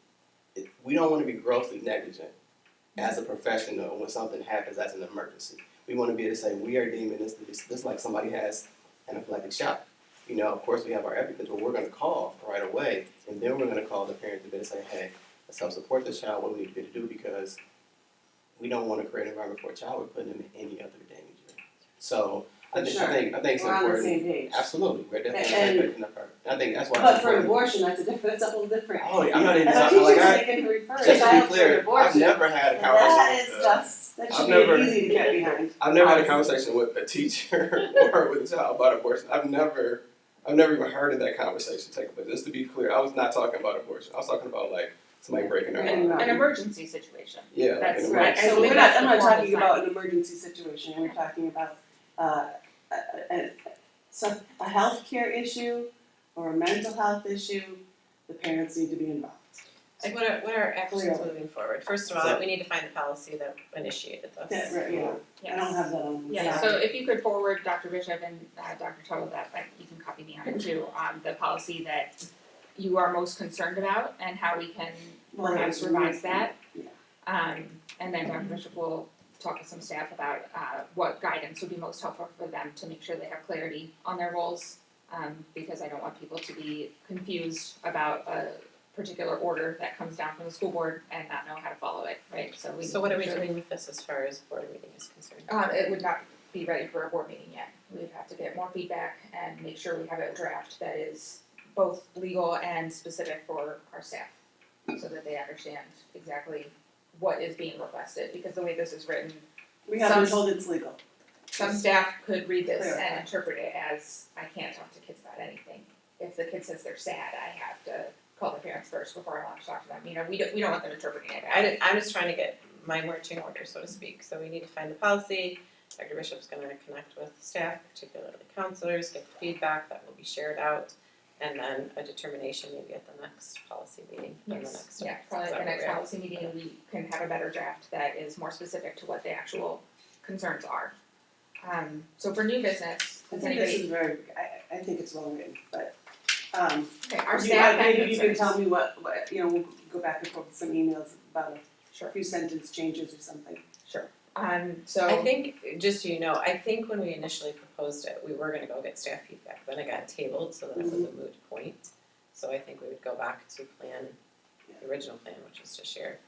We don't want to be grossly negligent as a professional when something happens as an emergency. we want to be able to say, we are deeming this like somebody has an anaphylactic shock. You know, of course, we have our evidence, but we're going to call right away, and then we're going to call the parent to be able to say, hey, let's help support this child, what we need to be able to do, because we don't want to create an environment for a child, we're putting them in any other danger. So, I think it's We're on the important. same page. Absolutely, we're definitely on the And- same page in that part. I think that's why. But for abortion, that's a whole different. Oh, I'm not even And a talking, like, teacher's taking refer a just to be child for clear, abortion. I've never had a And conversation that is with just, that I've should never- be easy to get behind. I've never had a conversation with a teacher or with a child about abortion. I've never even heard of that conversation taking place. Just to be clear, I was not talking about abortion. I was talking about like somebody breaking their And, arm. An emergency situation. Yeah, like That's an right. emergency. I So believe I'm that's not the formal talking sign. about an emergency situation, we're talking about, a healthcare issue or a mental health issue, the parents need to be involved. Like what are actions Clearly. moving forward? First of all, So- we need to find the policy that initiated this. That, right, yeah, I don't have that on. Yeah, so if you could forward Dr. Bishop and Dr. Tuttle that, you can copy me on it too, the policy that you are most concerned about and how we can perhaps revise that. Yeah. And then Dr. Bishop will talk with some staff about, what guidance would be most helpful for them to make sure they have clarity on their roles. Because I don't want people to be confused about a particular order that comes down from the school board and not know how to follow it, right? So we. So what are we doing with this as far as board meeting is concerned? It would not be ready for a board meeting yet. We would have to get more feedback and make sure we have a draft that is both legal and specific for our staff, so that they understand exactly what is being requested, because the way this is written, We have been Some- told it's legal. some staff could read this Clarify. and interpret it as, I can't talk to kids about anything. If the kid says they're sad, I have to call the parents first before I want to talk to them, you know, we don't want them interpreting it. I'm just trying to get my marching order, so to speak. So we need to find the policy. Dr. Bishop's going to connect with staff, particularly counselors, get the feedback that will be shared out, and then a determination maybe at the next policy meeting. And the next Yeah, probably at the next policy meeting, we can have a better draft that is more specific to what the actual concerns are. So for new business, I does think this anybody, is very, I think it's well written, but, okay, our you- staff had maybe you can concerns. tell me what, you know, we'll go back and forth with some emails about Sure. a few sentence changes or something. So. I think, just so you know, I think when we initially proposed it, we were gonna go get staff feedback, then it got tabled, so then it was a moot point. So I think we would go back to the original plan, which is to share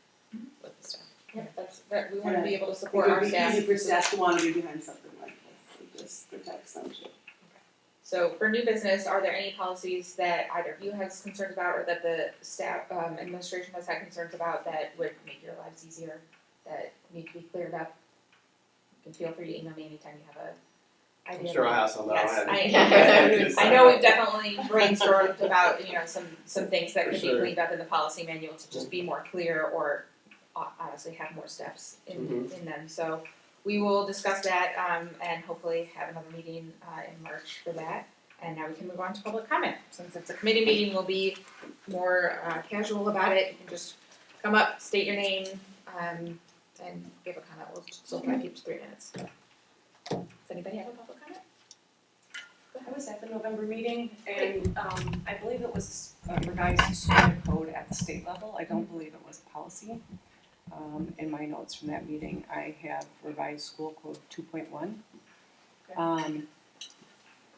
with the staff. Yeah, that we wanna be able to It support would our be staff. easy for staff to want to be behind something like this, it just protects them too. So for new business, are there any policies that either of you has concerns about or that the staff, administration has had concerns about that would make your lives easier, that need to be cleared up? You can feel free to email me anytime you have a idea. I'm sure I'll have some, but I Yes, don't have. I know we've definitely brainstormed about, you know, some things that For could be sure. cleaned up in the policy manual to just be more clear or honestly have more steps in them. So we will discuss that and hopefully have another meeting in March for that. And now we can move on to public comment. Since it's a committee meeting, we'll be more casual about it. You can just come up, state your name, and give a comment. We'll still try to keep to 3 minutes. Does anybody have a public comment? I was at the November meeting and I believe it was a revised school code at the state level. I don't believe it was policy. In my notes from that meeting, I have revised school code 2.1.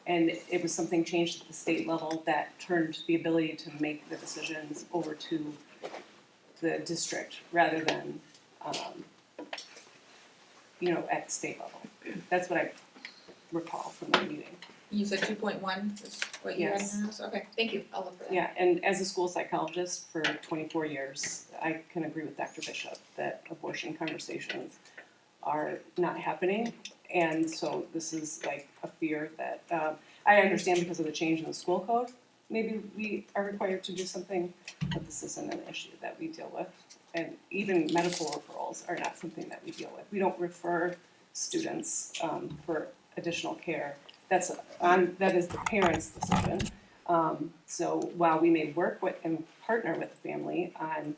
And it was something changed at the state level that turned the ability to make the decisions over to the district rather than, at the state level. That's what I recall from the meeting. You said 2.1 is what you had in Yes. your notes? Okay, thank you. I'll look for that. Yeah, and as a school psychologist for 24 years, I can agree with Dr. Bishop that abortion conversations are not happening. And so this is like a fear that, I understand because of the change in the school code, maybe we are required to do something, but this isn't an issue that we deal with. And even medical referrals are not something that we deal with. We don't refer students for additional care. That is the parent's decision. So while we may work with and partner with the family on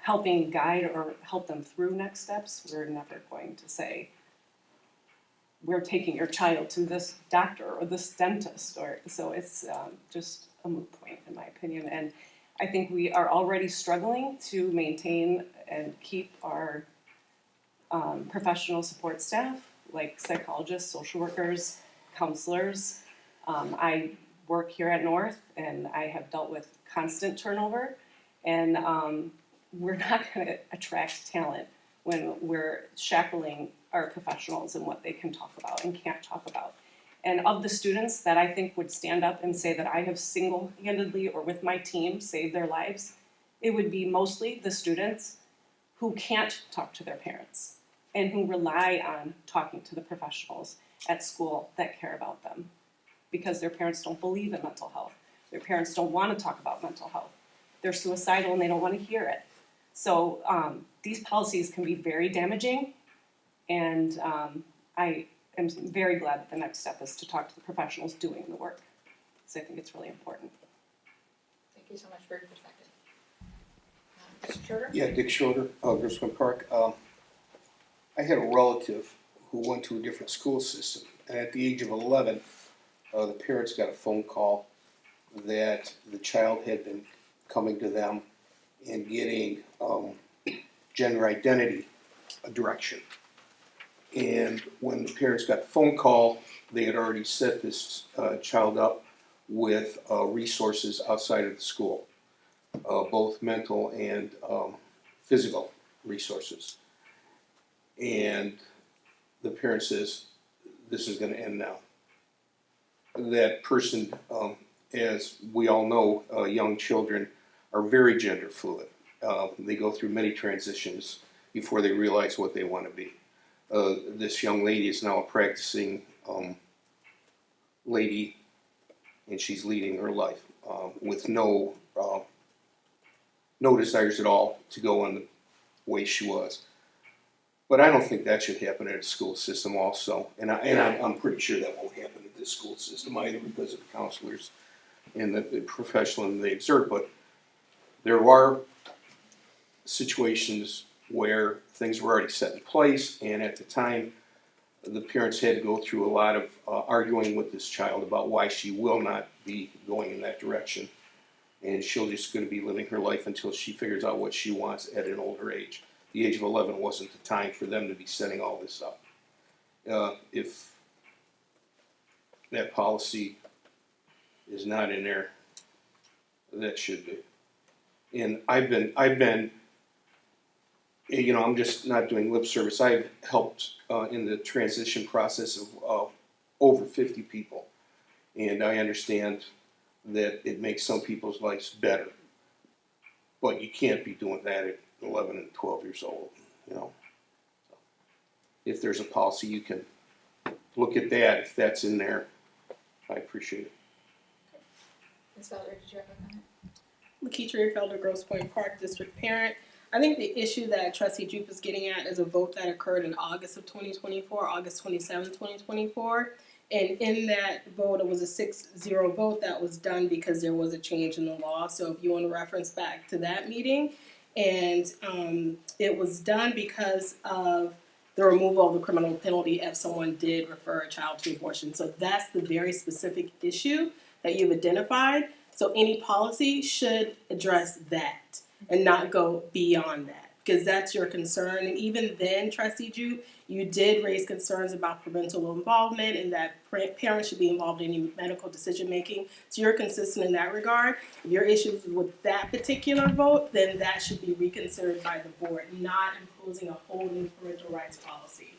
helping guide or help them through next steps, we're never going to say, we're taking your child to this doctor or this dentist, or so it's just a moot point in my opinion. And I think we are already struggling to maintain and keep our professional support staff, like psychologists, social workers, counselors. I work here at North, and I have dealt with constant turnover, and we're not going to attract talent when we're shackling our professionals and what they can talk about and can't talk about. And of the students that I think would stand up and say that I have single-handedly or with my team saved their lives, it would be mostly the students who can't talk to their parents and who rely on talking to the professionals at school that care about them, because their parents don't believe in mental health. Their parents don't want to talk about mental health. They're suicidal and they don't want to hear it. So these policies can be very damaging, and I am very glad that the next step is to talk to the professionals doing the work, because I think it's really important. Thank you so much for your perspective. Mr. Schroeder? Yeah, Dick Schroeder, Griswold Park. I had a relative who went to a different school system, and at the age of 11, the parents got a phone call that the child had been coming to them and getting gender identity direction. And when the parents got the phone call, they had already set this child up with resources outside of the school, both mental and physical resources. And the parent says, this is going to end now. That person, as we all know, young children are very gender fluid. They go through many transitions before they realize what they want to be. This young lady is now a practicing lady, and she's leading her life with no desires at all to go on the way she was. But I don't think that should happen at a school system also, and I'm pretty sure that won't happen at this school system either, because of the counselors and the professionalism they exert. But there are situations where things were already set in place, and at the time, the parents had to go through a lot of arguing with this child about why she will not be going in that direction, and she'll just going to be living her life until she figures out what she wants at an older age. The age of 11 wasn't the time for them to be setting all this up. If that policy is not in there, that should be. And I've been, you know, I'm just not doing lip service. I've helped in the transition process of over 50 people, and I understand that it makes some people's lives better, but you can't be doing that at 11 and 12 years old, you know. So if there's a policy, you can look at that. If that's in there, I appreciate it. Ms. Valarie, did you have a comment? Lakeisha Felder, Grosse Pointe Park District Parent. I think the issue that Trustee Jeup is getting at is a vote that occurred in August of 2024, August 27, 2024. And in that vote, it was a 6-0 vote that was done because there was a change in the law. So if you want to reference back to that meeting, and it was done because of the removal of the criminal penalty if someone did refer a child to abortion. So that's the very specific issue that you've identified. So any policy should address that and not go beyond that, because that's your concern. And even then, Trustee Jeup, you did raise concerns about parental involvement and that parents should be involved in any medical decision making. So you're consistent in that regard. If your issues with that particular vote, then that should be reconsidered by the board, not imposing a whole new parental rights policy.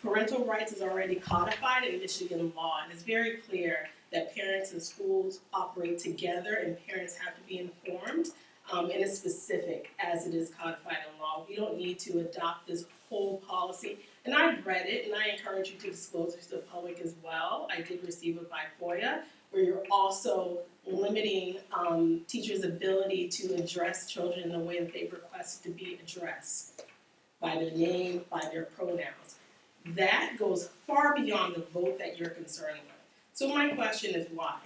Parental rights is already codified in Michigan law, and it's very clear that parents and schools operate together and parents have to be informed, and it's specific as it is codified in law. We don't need to adopt this whole policy. And I've read it, and I encourage you to disclose it to the public as well. I did receive it by FOIA, where you're also limiting teachers' ability to address children in the way that they request to be addressed, by their name, by their pronouns. That goes far beyond the vote that you're concerned with. So my question is why?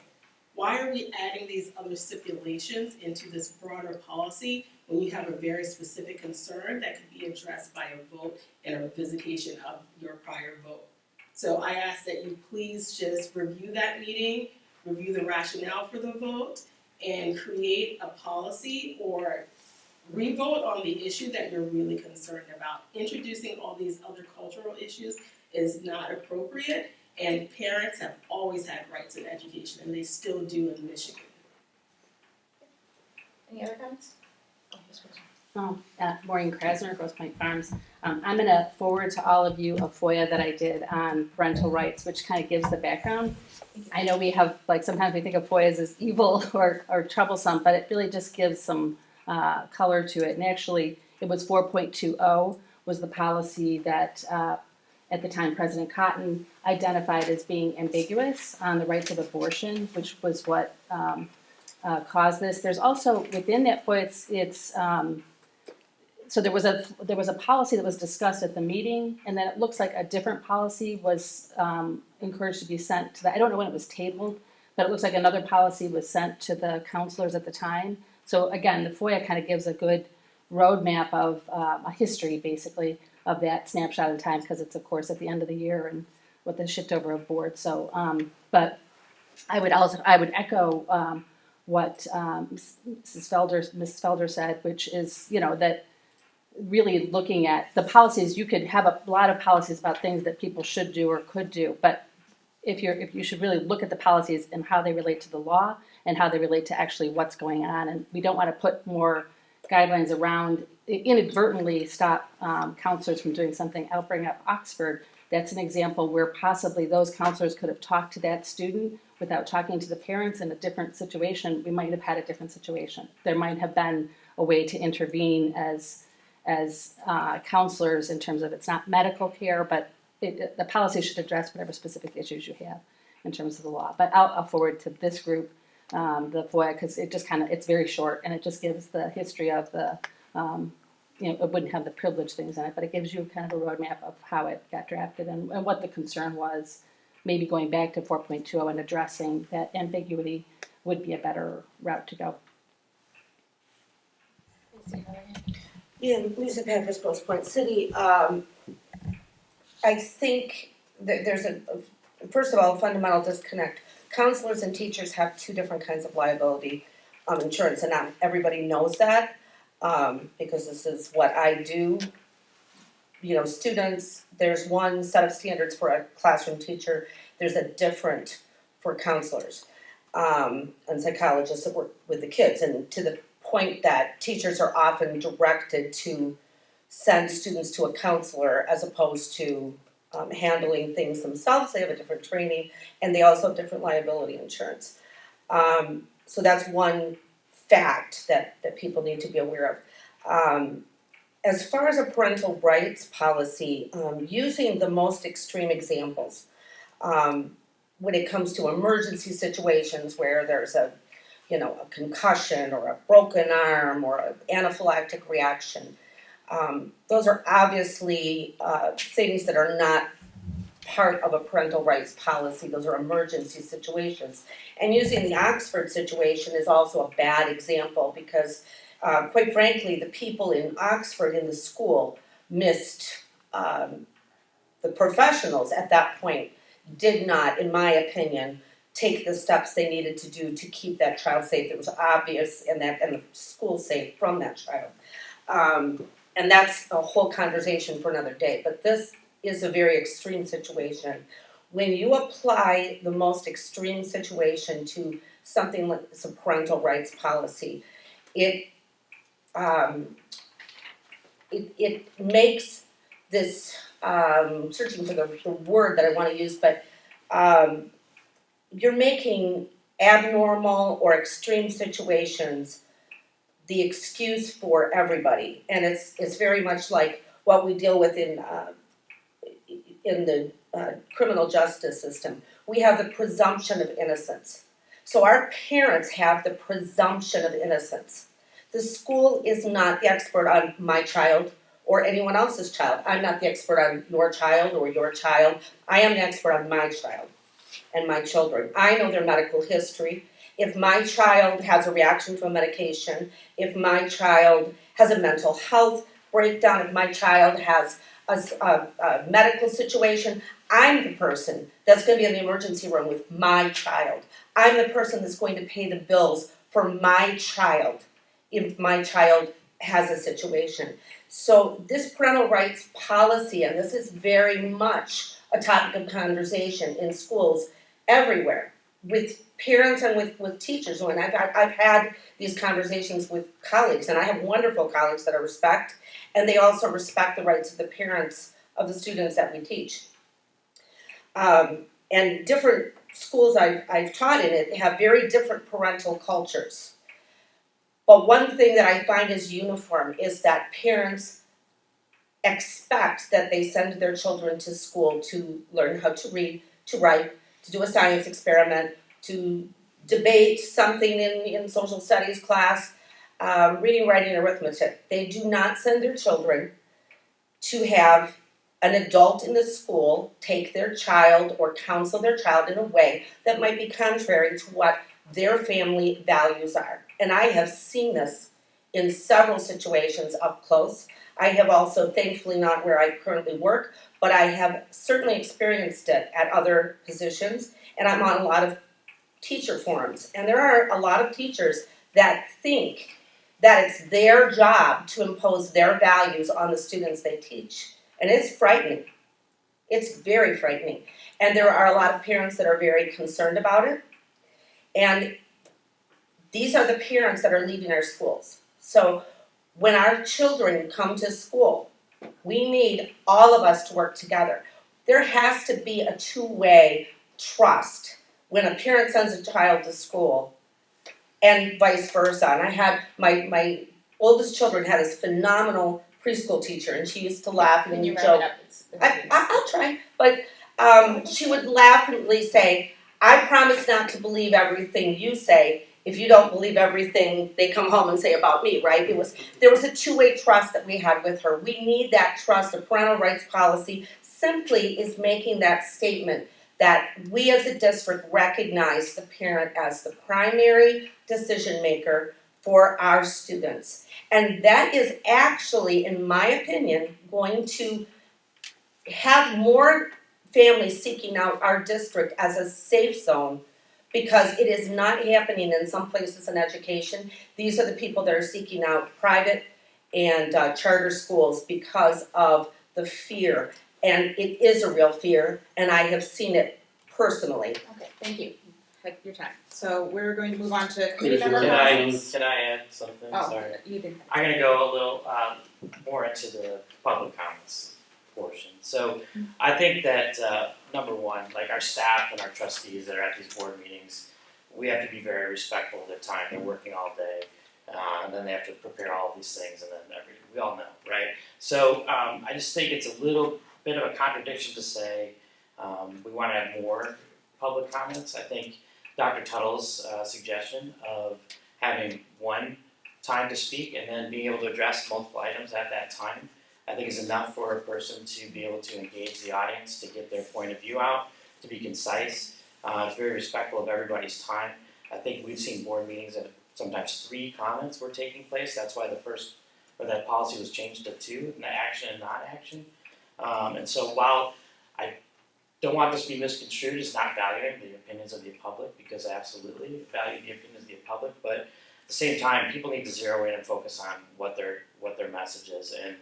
Why are we adding these other stipulations into this broader policy when you have a very specific concern that could be addressed by a vote and a revisitation of your prior vote? So I ask that you please just review that meeting, review the rationale for the vote, and create a policy or revote on the issue that you're really concerned about. Introducing all these other cultural issues is not appropriate, and parents have always had rights in education, and they still do in Michigan. Any other comments? Maureen Krasner, Grosse Pointe Farms. I'm gonna forward to all of you a FOIA that I did on parental rights, which kind of gives the background. I know we have, like, sometimes we think of FOIAs as evil or troublesome, but it really just gives some color to it. And actually, it was 4.20 was the policy that at the time President Cotton identified as being ambiguous on the rights of abortion, which was what caused this. There's also within that FOIA, so there was a policy that was discussed at the meeting, and then it looks like a different policy was encouraged to be sent to I don't know when it was tabled, but it looks like another policy was sent to the counselors at the time. So again, the FOIA kind of gives a good roadmap of a history, basically, of that snapshot in time, because it's, of course, at the end of the year and with the shift over of board. So, but I would echo what Mrs. Felder said, which is, that really looking at the policies, you could have a lot of policies about things that people should do or could do, but if you should really look at the policies and how they relate to the law and how they relate to actually what's going on. And we don't want to put more guidelines around, inadvertently stop counselors from doing something. I'll bring up Oxford. That's an example where possibly those counselors could have talked to that student without talking to the parents in a different situation. We might have had a different situation. There might have been a way to intervene as counselors in terms of, it's not medical care, but the policy should address whatever specific issues you have in terms of the law. But I'll forward to this group the FOIA, because it just it's very short, and it just gives the history of the, it wouldn't have the privilege things in it, but it gives you kind of a roadmap of how it got drafted and what the concern was. Maybe going back to 4.20 and addressing that ambiguity would be a better route to go. Yeah, Lisa Packers, Grosse Pointe City. I think that there's first of all, a fundamental disconnect. Counselors and teachers have two different kinds of liability insurance, and not everybody knows that because this is what I do. Students, there's one set of standards for a classroom teacher. There's a different for counselors and psychologists that work with the kids, and to the point that teachers are often directed to send students to a counselor as opposed to handling things themselves. They have a different training, and they also have different liability insurance. So that's one fact that people need to be aware of. As far as a parental rights policy, using the most extreme examples, when it comes to emergency situations where there's a concussion or a broken arm or an anaphylactic reaction, those are obviously things that are not part of a parental rights policy. Those are emergency situations. And using the Oxford situation is also a bad example because, quite frankly, the people in Oxford in the school missed the professionals at that point did not, in my opinion, take the steps they needed to do to keep that child safe. It was obvious and the school safe from that child. And that's a whole conversation for another day. But this is a very extreme situation. When you apply the most extreme situation to something like a parental rights policy, it makes this, searching for the word that I want to use, but you're making abnormal or extreme situations the excuse for everybody, and it's very much like what we deal with in the criminal justice system. We have the presumption of innocence. So our parents have the presumption of innocence. The school is not the expert on my child or anyone else's child. I'm not the expert on your child or your child. I am the expert on my child and my children. I know their medical history. If my child has a reaction to a medication, if my child has a mental health breakdown, if my child has a medical situation, I'm the person that's going to be in the emergency room with my child. I'm the person that's going to pay the bills for my child if my child has a situation. So this parental rights policy, and this is very much a topic of conversation in schools everywhere, with parents and with teachers. And I've had these conversations with colleagues, and I have wonderful colleagues that I respect, and they also respect the rights of the parents of the students that we teach. And different schools I've taught in it have very different parental cultures. But one thing that I find is uniform is that parents expect that they send their children to school to learn how to read, to write, to do a science experiment, to debate something in social studies class, reading, writing, arithmetic. They do not send their children to have an adult in the school take their child or counsel their child in a way that might be contrary to what their family values are. And I have seen this in several situations up close. I have also, thankfully not where I currently work, but I have certainly experienced it at other positions, and I'm on a lot of teacher forums. And there are a lot of teachers that think that it's their job to impose their values on the students they teach. And it's frightening. It's very frightening. And there are a lot of parents that are very concerned about it. And these are the parents that are leaving our schools. So when our children come to school, we need all of us to work together. There has to be a two-way trust when a parent sends a child to school and vice versa. And I had my oldest children had this phenomenal preschool teacher, and she used to laugh and Can you joke. wrap it up? I'll try, but she would laughingly say, "I promise not to believe everything you say. If you don't believe everything they come home and say about me," right? There was a two-way trust that we had with her. We need that trust. A parental rights policy simply is making that statement that we as a district recognize the parent as the primary decision maker for our students. And that is actually, in my opinion, going to have more families seeking out our district as a safe zone, because it is not happening in some places in education. These are the people that are seeking out private and charter schools because of the fear. And it is a real fear, and I have seen it personally. Okay, thank you. Take your time. So we're going to move on to committee member Can comments. I add something? Oh, Sorry. you didn't. I'm gonna go a little more into the public comments portion. So I think that number one, like our staff and our trustees that are at these board meetings, we have to be very respectful of their time. They're working all day, and then they have to prepare all of these things, and then we all know, right? So I just think it's a little bit of a contradiction to say we want to have more public comments. I think Dr. Tuttle's suggestion of having one time to speak and then being able to address multiple items at that time, I think is enough for a person to be able to engage the audience, to get their point of view out, to be concise. It's very respectful of everybody's time. I think we've seen board meetings that sometimes 3 comments were taking place. That's why that policy was changed to 2, and the action and non-action. And so while I don't want this to be misconstrued as not valuing the opinions of the public, because I absolutely value the opinions of the public, but at the same time, people need to zero in and focus on what their message is and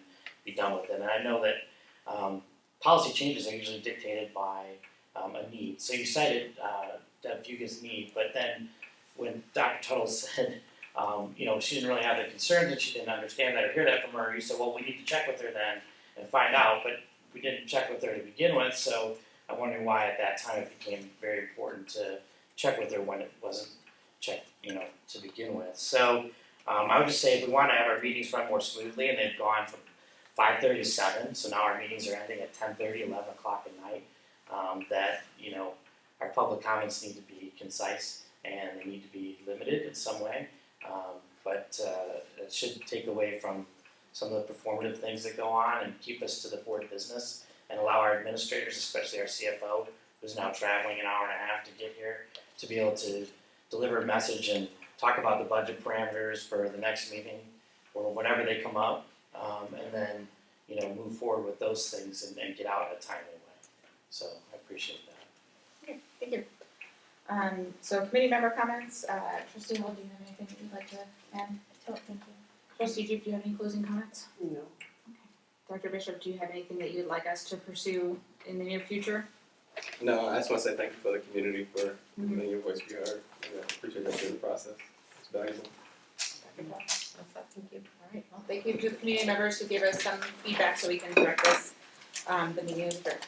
be done with it. And I know that policy changes are usually dictated by a need. So you cited Deb Fuga's need, but then when Dr. Tuttle said, she didn't really have the concerns and she didn't understand that or hear that from her, you said, well, we need to check with her then and find out, but we didn't check with her to begin with, so I'm wondering why at that time it became very important to check with her when it wasn't checked, to begin with. So I would just say if we want to have our meetings run more smoothly, and they've gone from 5:30 to 7, so now our meetings are ending at 10:30, 11 o'clock at night, that, our public comments need to be concise and they need to be limited in some way, but it should take away from some of the performative things that go on and keep us to the board business and allow our administrators, especially our CFO, who's now traveling an hour and a half to get here, to be able to deliver a message and talk about the budget parameters for the next meeting or whenever they come up, and then move forward with those things and get out in a timely way. So I appreciate that. Okay, thank you. So committee member comments, Trustee Hall, do you have anything that you'd like to add? Oh, thank you. Trustee Jeup, do you have any closing comments? No. Dr. Bishop, do you have anything that you'd like us to pursue in the near future? No, I just want to say thank you for the community for letting your voice be heard. I appreciate that through the process. It's valuable. Thank you. Alright, well, thank you to the community members who gave us some feedback so we can correct this. The meeting is adjourned.